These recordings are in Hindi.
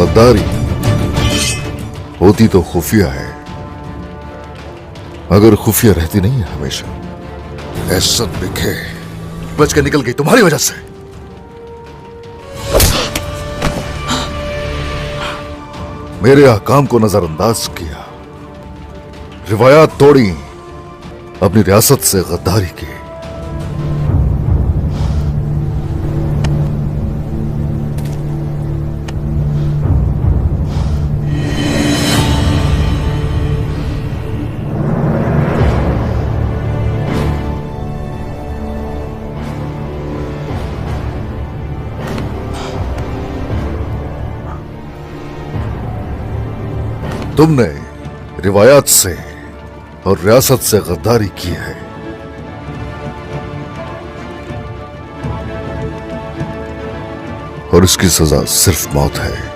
गद्दारी होती तो खुफिया है, अगर खुफिया रहती नहीं है हमेशा। ऐसा दिखे बच के निकल गई तुम्हारी वजह से। मेरे अहकाम को नजरअंदाज किया, रिवायात तोड़ी, अपनी रियासत से गद्दारी की। तुमने रिवायात से और रियासत से गद्दारी की है। और इसकी सजा सिर्फ मौत है।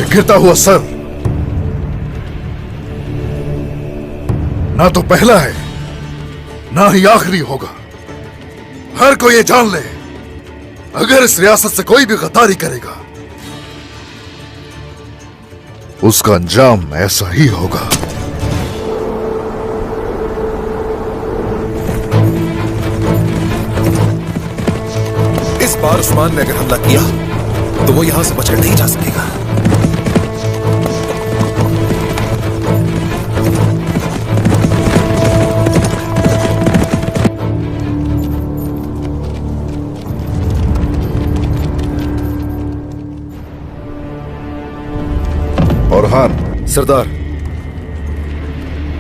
गिरता हुआ सर ना तो पहला है ना ही आखिरी होगा। हर कोई ये जान ले, अगर इस रियासत से कोई भी गद्दारी करेगा उसका अंजाम ऐसा ही होगा। इस बार उस्मान ने अगर हमला किया तो वो यहां से बचकर नहीं जा सकेगा। औरहान सरदार,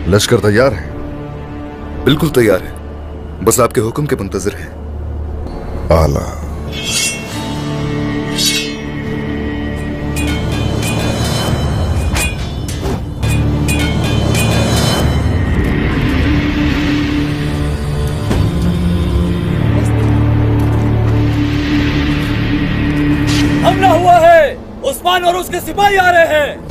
लश्कर तैयार है? बिल्कुल तैयार है, बस आपके हुक्म के मुंतजर है। आला। हमला हुआ है, उस्मान और उसके सिपाही आ रहे हैं।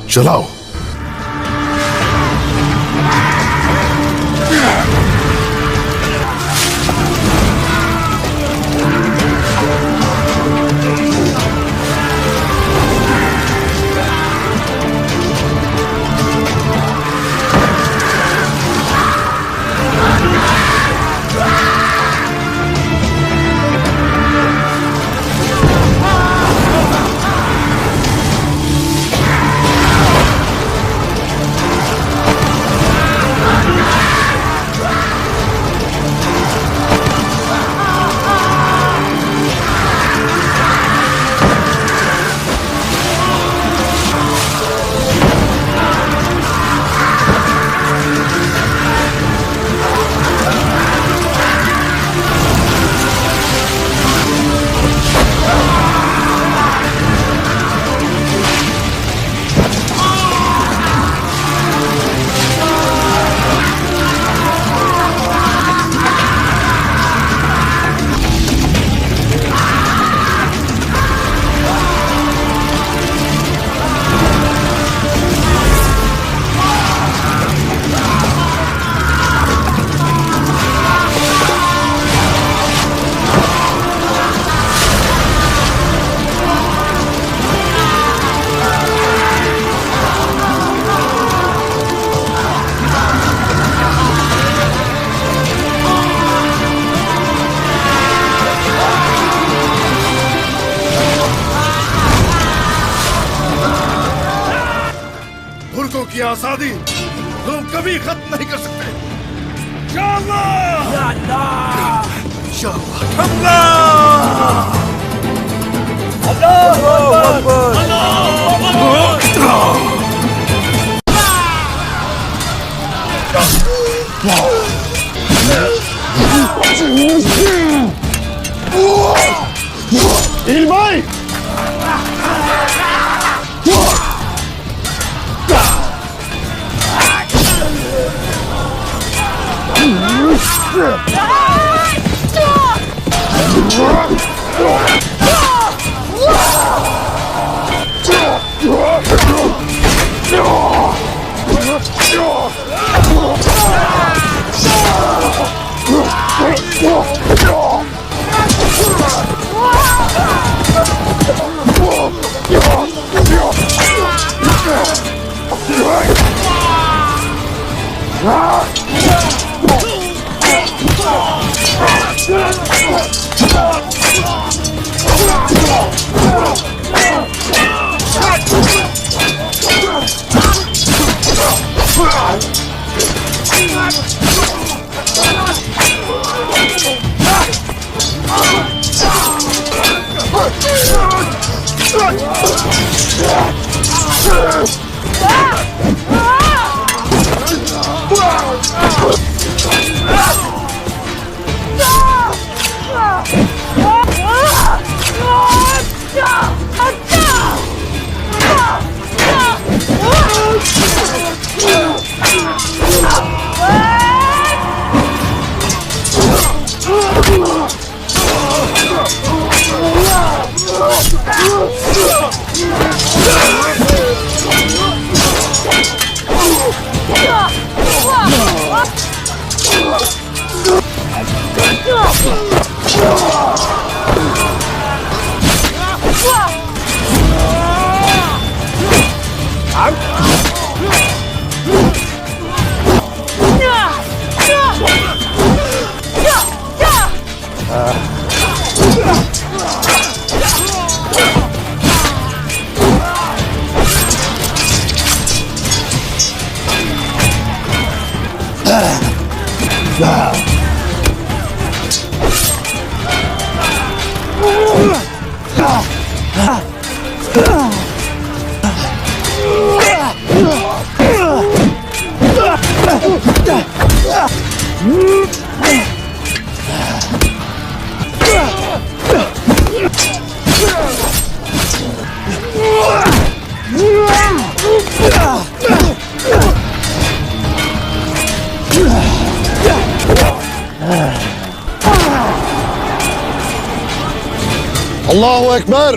चलाओ। की आजादी तुम कभी खत्म नहीं कर सकते। İlmay! Allahu Ekber!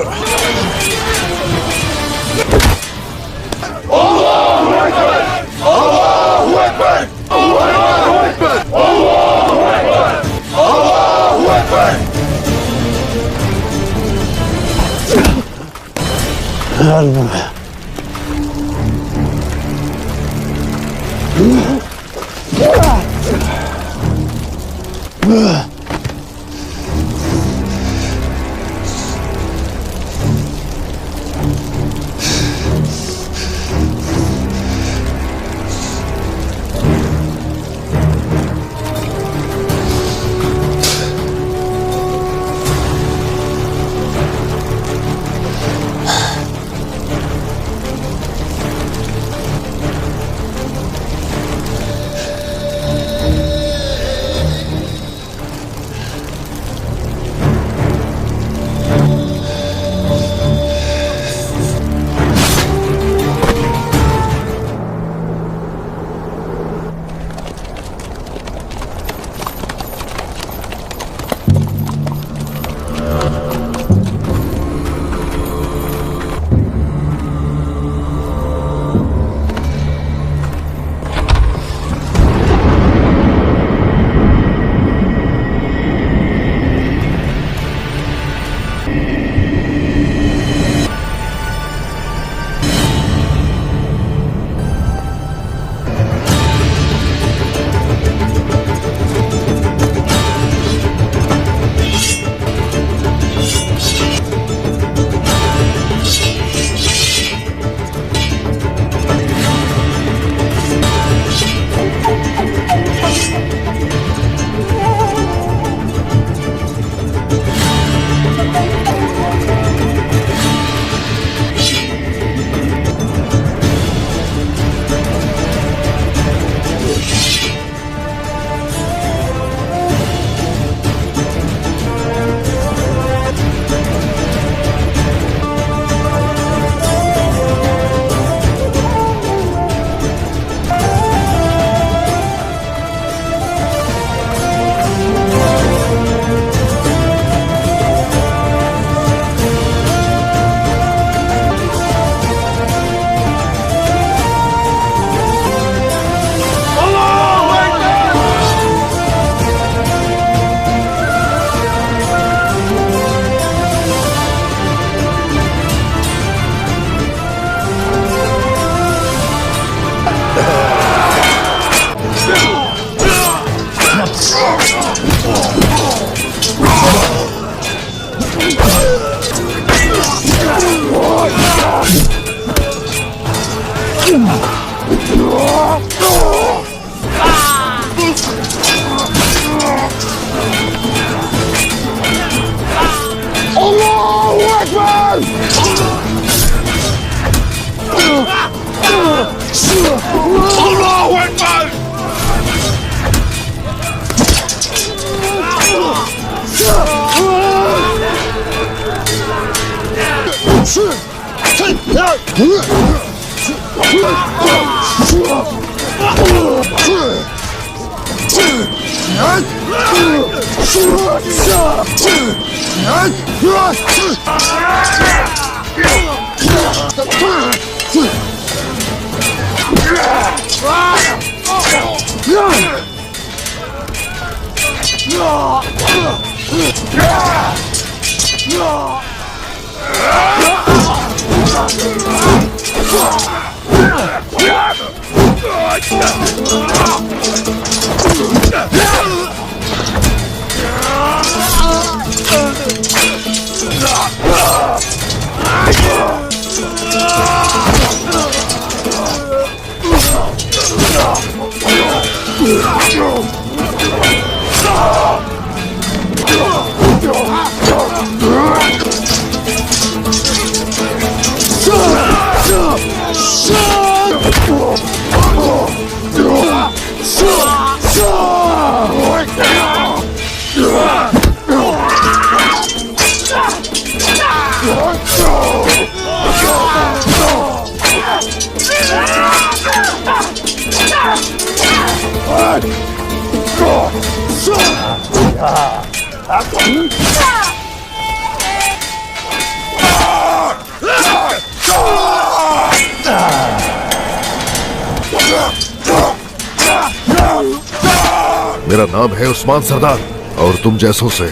मेरा नाम है उस्मान सरदार और तुम जैसों से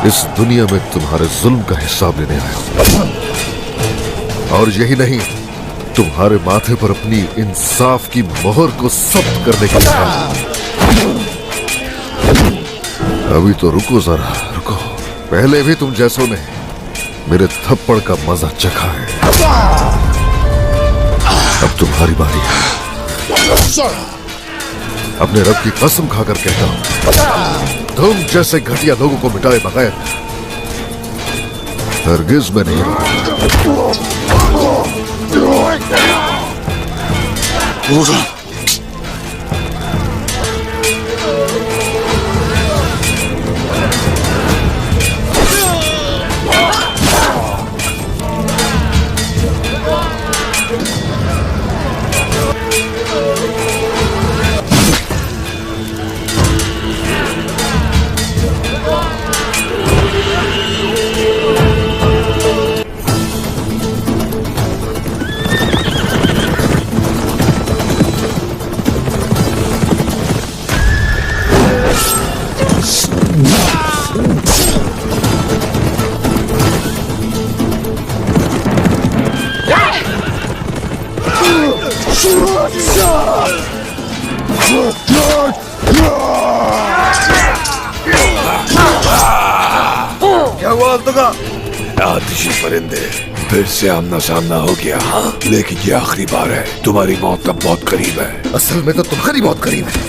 इस दुनिया में तुम्हारे जुल्म का हिसाब लेने आया हूं। और यही नहीं, तुम्हारे माथे पर अपनी इंसाफ की मोहर को सख्त करने के लिए आया हूं। अभी तो रुको जरा, रुको। पहले भी तुम जैसों ने मेरे थप्पड़ का मजा चखा है, अब तुम्हारी बारी है। अपने रब की कसम खाकर कहता हूं, तुम जैसे घटिया लोगों को मिटाए बगैर हरगिज में नहीं रहूंगा। क्या हुआ अल्तगा? आतिशी परिंदे, फिर से आमना सामना हो गया। हाँ, लेकिन ये आखिरी बार है। तुम्हारी मौत अब बहुत करीब है। असल में तो तुम्हारी बहुत करीब है।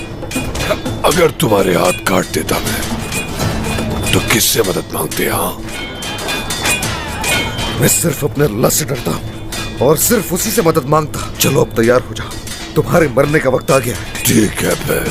अगर तुम्हारे हाथ काट देता मैं तो किससे मदद मांगते? हाँ, मैं सिर्फ अपने अल्लाह से डरता हूँ और सिर्फ उसी से मदद मांगता। चलो अब तैयार हो जाओ, तुम्हारे मरने का वक्त आ गया है। ठीक है फिर।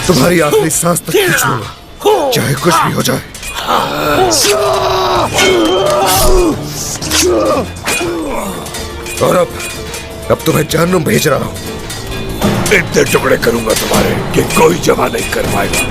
तुम्हारी आखिरी सांस तक खींचूंगा, चाहे कुछ भी हो जाए। और अब तुम्हें जहन्नुम भेज रहा हूं। इतने टुकड़े करूंगा तुम्हारे कि कोई जमा नहीं कर पाएगा।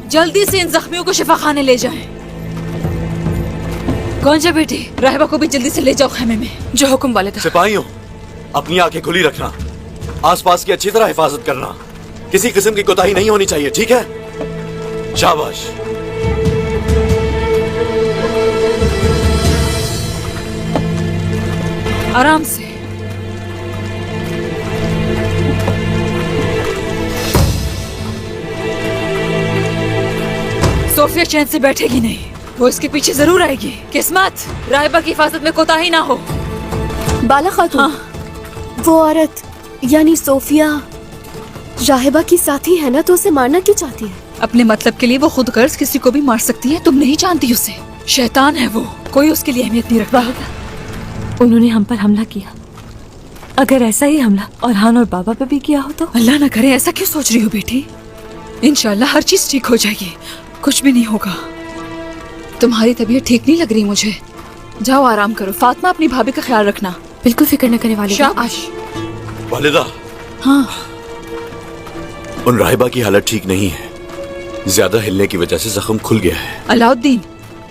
जल्दी से इन जख्मियों को शिफा खाने ले जाएं। कौन बेटी, राहिबा को भी जल्दी से ले जाओ खेमे में। जो हुक्म वाले था। सिपाहियों, अपनी आंखें खुली रखना, आसपास की अच्छी तरह हिफाजत करना, किसी किस्म की कोताही नहीं होनी चाहिए, ठीक है? शाबाश। आराम से। सोफिया चैन से बैठेगी नहीं, वो इसके पीछे जरूर आएगी। किस्मत, राहिबा की हिफाजत में कोताही ना हो। बाला खातून, हाँ। वो औरत यानी सोफिया राहिबा की साथी है ना, तो उसे मारना क्यों चाहती है? अपने मतलब के लिए वो खुद गर्ज किसी को भी मार सकती है। तुम नहीं जानती उसे, शैतान है वो, कोई उसके लिए अहमियत नहीं रखता। उन्होंने हम पर हमला किया, अगर ऐसा ही हमला औरहान और बाबा पे भी किया हो तो? अल्लाह न करे। ऐसा क्यों सोच रही हो बेटी? इंशाल्लाह हर चीज ठीक हो जाएगी, कुछ भी नहीं होगा। तुम्हारी तबीयत ठीक नहीं लग रही मुझे, जाओ आराम करो। फातिमा, अपनी भाभी का ख्याल रखना। बिल्कुल फिक्र न करने वाली। शाबाश। वालिदा, हाँ, उन राहिबा की हालत ठीक नहीं है, ज्यादा हिलने की वजह से जख्म खुल गया है। अलाउद्दीन,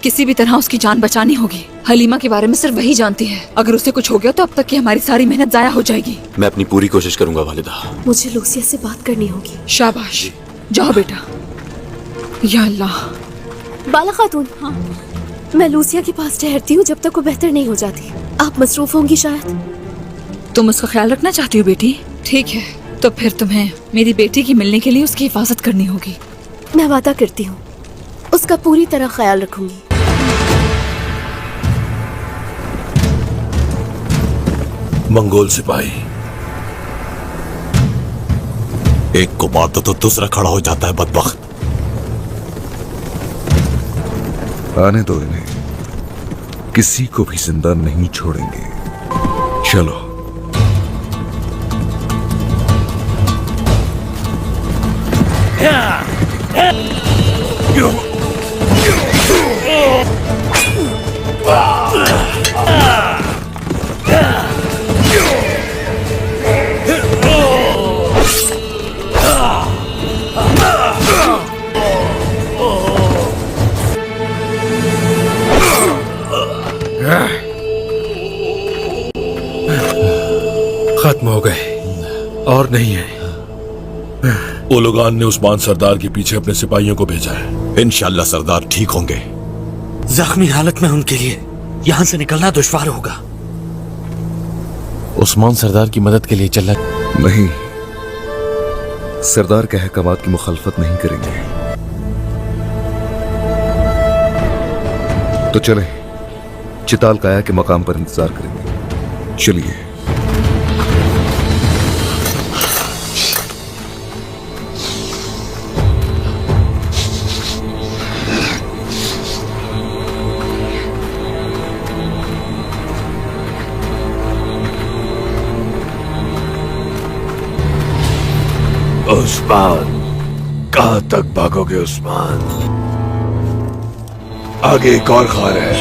किसी भी तरह उसकी जान बचानी होगी। हलीमा के बारे में सिर्फ वही जानती है, अगर उसे कुछ हो गया तो अब तक की हमारी सारी मेहनत जाया हो जाएगी। मैं अपनी पूरी कोशिश करूंगा वालिदा। मुझे लूसिया से बात करनी होगी। शाबाश, जाओ बेटा। या अल्लाह। बाला खातून, हाँ, मैं लूसिया के पास ठहरती हूँ जब तक वो बेहतर नहीं हो जाती। आप मसरूफ होंगी शायद। तुम उसका ख्याल रखना चाहती हो बेटी? ठीक है, तो फिर तुम्हें मेरी बेटी की मिलने के लिए उसकी हिफाजत करनी होगी। मैं वादा करती हूँ, उसका पूरी तरह ख्याल रखूंगी। मंगोल सिपाही, एक को मारता तो दूसरा खड़ा हो जाता है बदबख्त। आने दो इन्हें, किसी को भी जिंदा नहीं छोड़ेंगे। चलो। खत्म हो गए और नहीं है। ओलोगान ने उस्मान सरदार के पीछे अपने सिपाहियों को भेजा है। इंशाल्लाह सरदार ठीक होंगे। जख्मी हालत में उनके लिए यहाँ से निकलना दुश्वार होगा। उस्मान सरदार की मदद के लिए चलना नहीं, सरदार के अहकामात की मुखालफत नहीं करेंगे। तो चलें, चिताल काया के मकाम पर इंतजार करेंगे। चलिए। उस्मान, कहां तक भागोगे उस्मान? आगे एक और खार है।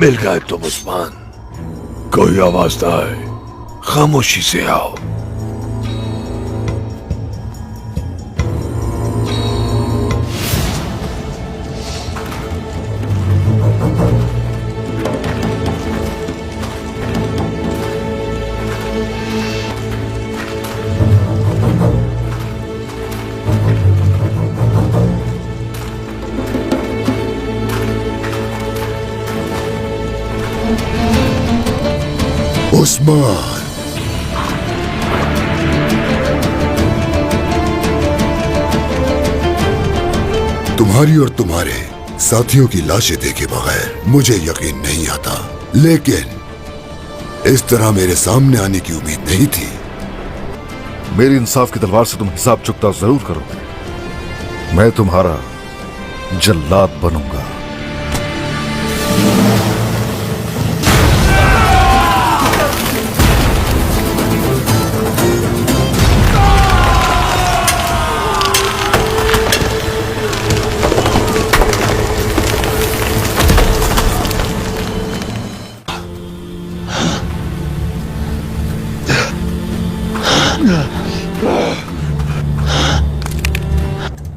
मिल गए तुम उस्मान। कोई आवाज ना आए, खामोशी से आओ। उस्मान, तुम्हारी और तुम्हारे साथियों की लाशें देखे बगैर मुझे यकीन नहीं आता, लेकिन इस तरह मेरे सामने आने की उम्मीद नहीं थी। मेरी इंसाफ की तलवार से तुम हिसाब चुकता जरूर करोगे। मैं तुम्हारा जल्लाद बनूंगा।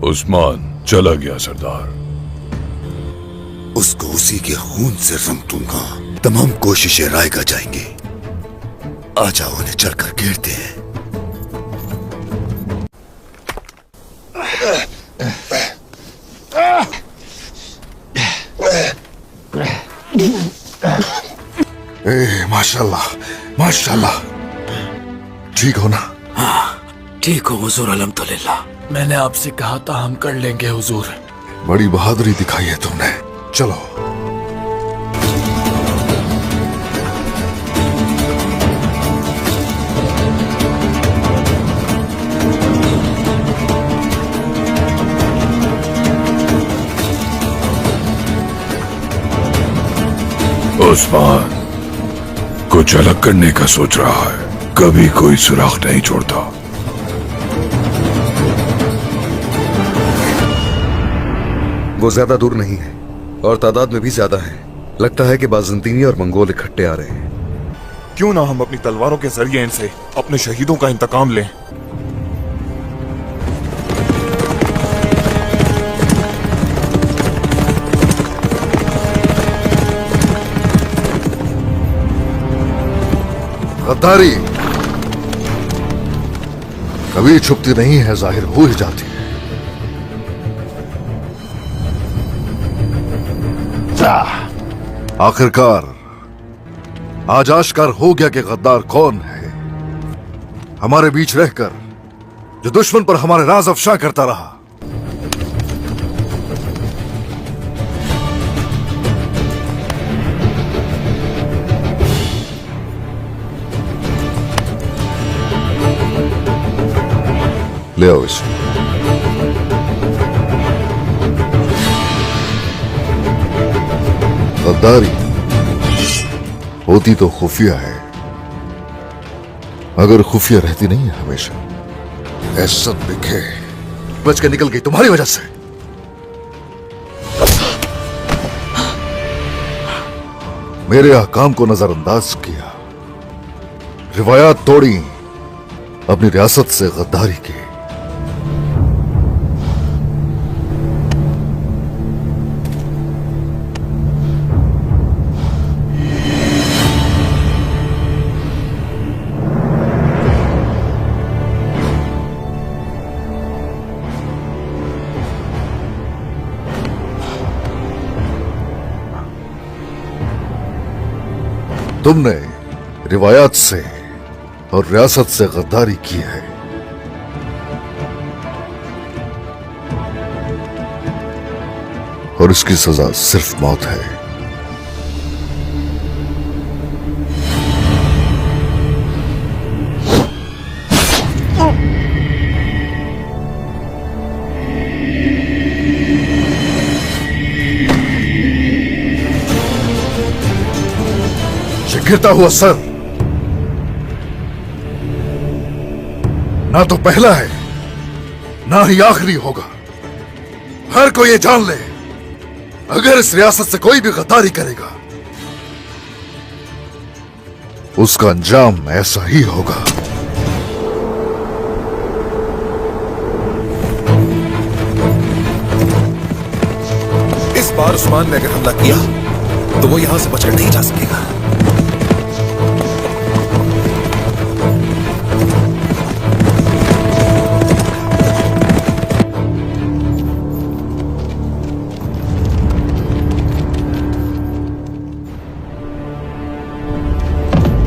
उस्मान चला गया सरदार। उसको उसी के खून से रंग दूंगा। तमाम कोशिशें रायगा जाएंगी। आ जाओ, उन्हें चढ़कर घेरते हैं। माशाल्लाह माशाल्लाह। ठीक हो ना? ठीक हो हुजूर, अल्हम्दुलिल्लाह। मैंने आपसे कहा था हम कर लेंगे हुजूर। बड़ी बहादुरी दिखाई है तुमने। चलो। उस्मान कुछ अलग करने का सोच रहा है। कभी कोई सुराग नहीं छोड़ता। वो ज्यादा दूर नहीं है और तादाद में भी ज्यादा है। लगता है कि बाज़ंतीनी और मंगोल इकट्ठे आ रहे हैं। क्यों ना हम अपनी तलवारों के जरिए इनसे अपने शहीदों का इंतकाम लें। गद्दारी कभी छुपती नहीं है, जाहिर हो ही जाती है। आखिरकार आज आश्कार हो गया कि गद्दार कौन है। हमारे बीच रहकर जो दुश्मन पर हमारे राज अफशा करता रहा। ले आओ इसे। गद्दारी होती तो खुफिया है, मगर खुफिया रहती नहीं है हमेशा। ऐसा दिखे बच के निकल गई तुम्हारी वजह से। मेरे अहकाम को नजरअंदाज किया, रिवायात तोड़ी, अपनी रियासत से गद्दारी की। तुमने रिवायात से और रियासत से गद्दारी की है। और इसकी सजा सिर्फ मौत है। गिरता हुआ सर ना तो पहला है ना ही आखिरी होगा। हर कोई ये जान ले, अगर इस रियासत से कोई भी गद्दारी करेगा उसका अंजाम ऐसा ही होगा। इस बार उस्मान ने अगर हमला किया तो वो यहां से बचकर नहीं जा सकेगा।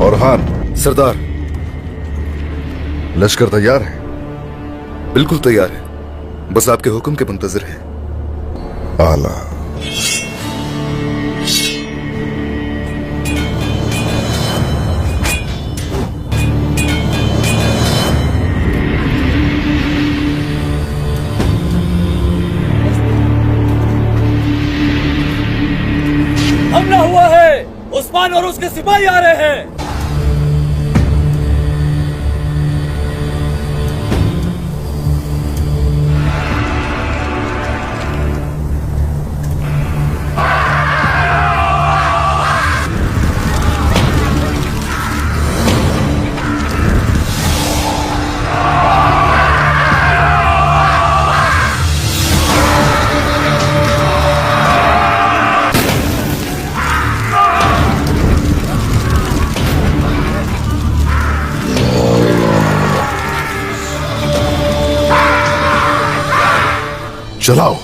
औरहान सरदार, लश्कर तैयार है? बिल्कुल तैयार है, बस आपके हुक्म के मुंतजिर है। आला। हमला हुआ है, उस्मान और उसके सिपाही आ रहे हैं। चलाओ।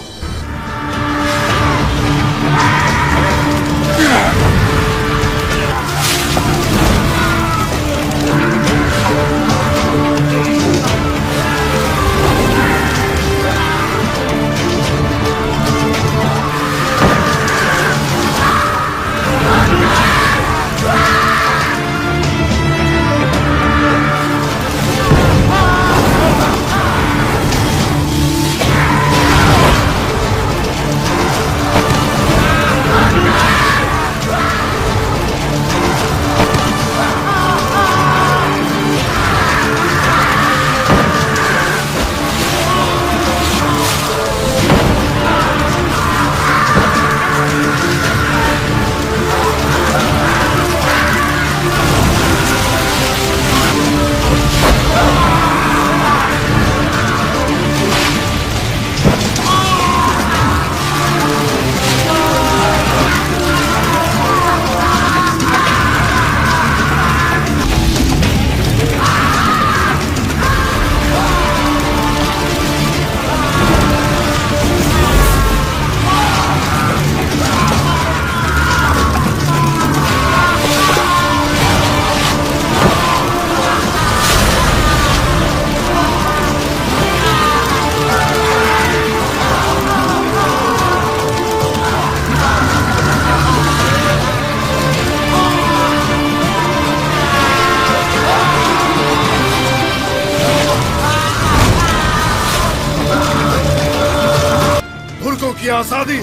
की आजादी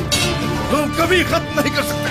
लोग कभी खत्म नहीं कर सकते।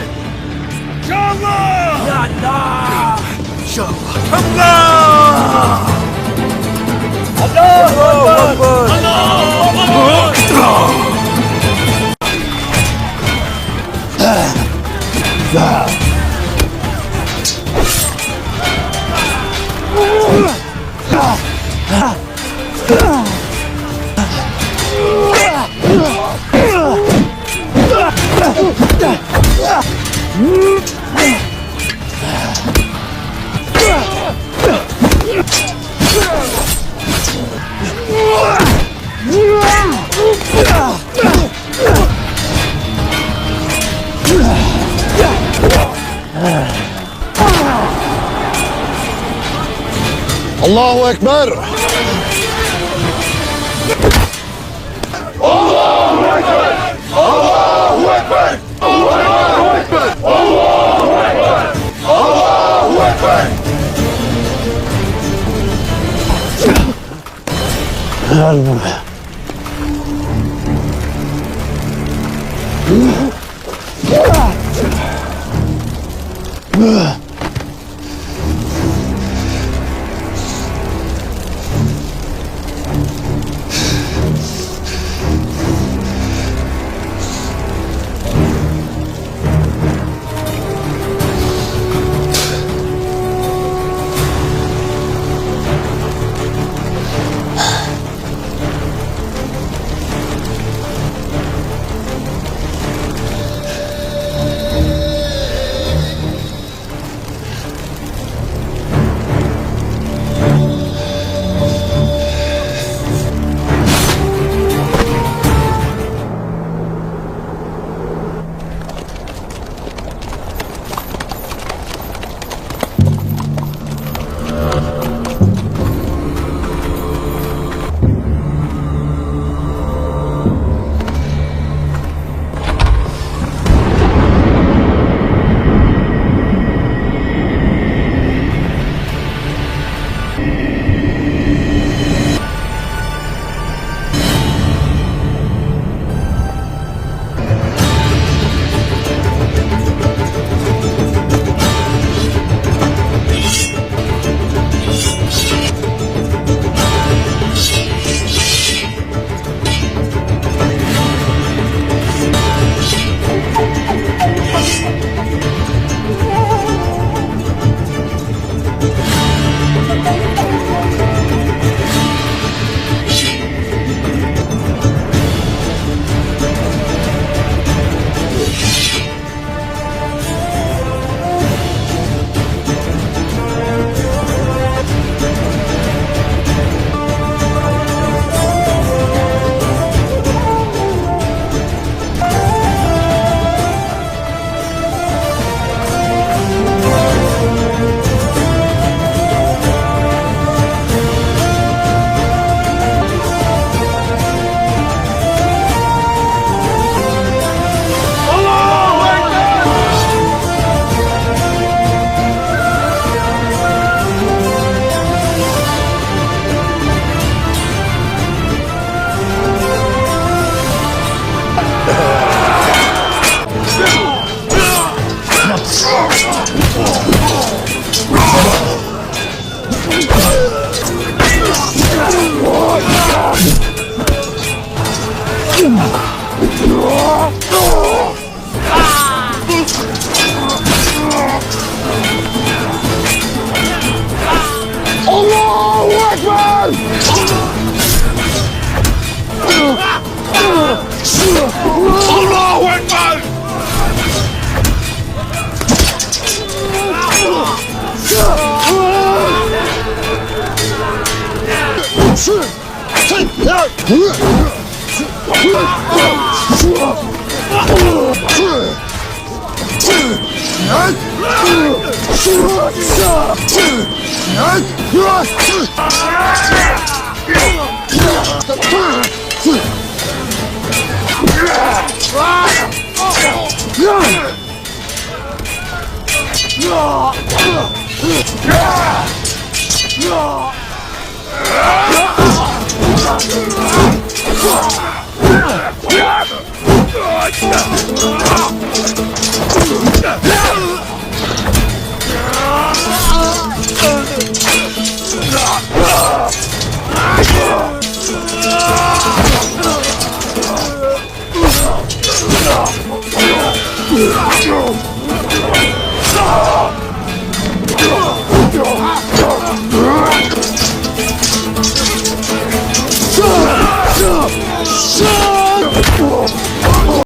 अल्लाहु अकबर।